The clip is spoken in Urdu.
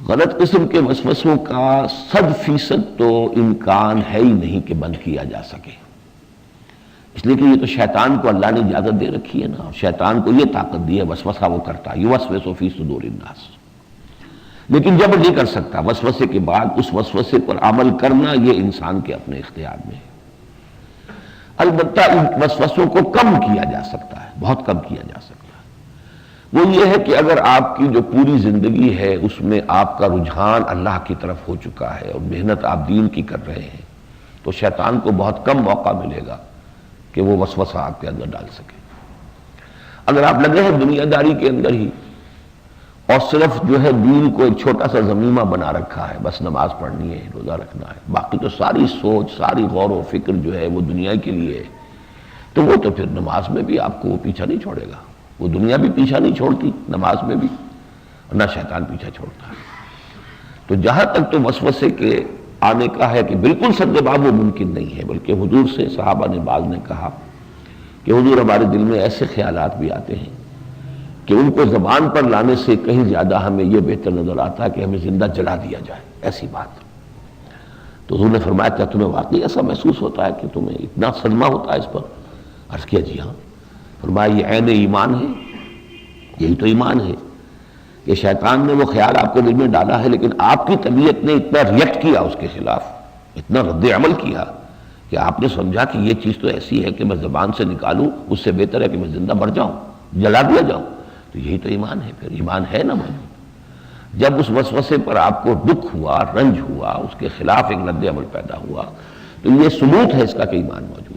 غلط قسم کے وسوسوں کا 100% تو امکان ہے ہی نہیں کہ بند کیا جا سکے، اس لیے کہ یہ تو شیطان کو اللہ نے اجازت دے رکھی ہے نا، اور شیطان کو یہ طاقت دی ہے، وسوسہ وہ کرتا ہے، یوسوس فی صدور الناس، لیکن جبر نہیں کر سکتا۔ وسوسے کے بعد اس وسوسے پر عمل کرنا یہ انسان کے اپنے اختیار میں ہے۔ البتہ ان وسوسوں کو کم کیا جا سکتا ہے، بہت کم کیا جا سکتا ہے۔ وہ یہ ہے کہ اگر آپ کی جو پوری زندگی ہے اس میں آپ کا رجحان اللہ کی طرف ہو چکا ہے اور محنت آپ دین کی کر رہے ہیں، تو شیطان کو بہت کم موقع ملے گا کہ وہ وسوسہ آپ کے اندر ڈال سکے۔ اگر آپ لگے ہیں دنیا داری کے اندر ہی اور صرف جو ہے دین کو ایک چھوٹا سا ضمیمہ بنا رکھا ہے، بس نماز پڑھنی ہے، روزہ رکھنا ہے، باقی تو ساری سوچ، ساری غور و فکر جو ہے وہ دنیا کے لیے ہے، تو وہ تو پھر نماز میں بھی آپ کو وہ پیچھا نہیں چھوڑے گا، وہ دنیا بھی پیچھا نہیں چھوڑتی نماز میں بھی، اور نہ شیطان پیچھا چھوڑتا ہے۔ تو جہاں تک تو وسوسے کے آنے کا ہے کہ بالکل سد باب وہ ممکن نہیں ہے، بلکہ حضور سے صحابہ نے بعض نے کہا کہ حضور ہمارے دل میں ایسے خیالات بھی آتے ہیں کہ ان کو زبان پر لانے سے کہیں زیادہ ہمیں یہ بہتر نظر آتا ہے کہ ہمیں زندہ جلا دیا جائے، ایسی بات۔ تو حضور نے فرمایا کیا تمہیں واقعی ایسا محسوس ہوتا ہے کہ تمہیں اتنا صدمہ ہوتا ہے اس پر؟ عرض کیا جی ہاں۔ فرمایا یہ عین ایمان ہے، یہی تو ایمان ہے کہ شیطان نے وہ خیال آپ کے دل میں ڈالا ہے، لیکن آپ کی طبیعت نے اتنا ریئیکٹ کیا اس کے خلاف، اتنا رد عمل کیا کہ آپ نے سمجھا کہ یہ چیز تو ایسی ہے کہ میں زبان سے نکالوں اس سے بہتر ہے کہ میں زندہ مر جاؤں، جلا دیا جاؤں۔ تو یہی تو ایمان ہے، پھر ایمان ہے نا موجود۔ جب اس وسوسے پر آپ کو دکھ ہوا، رنج ہوا، اس کے خلاف ایک رد عمل پیدا ہوا، تو یہ ثبوت ہے اس کا کہ ایمان موجود۔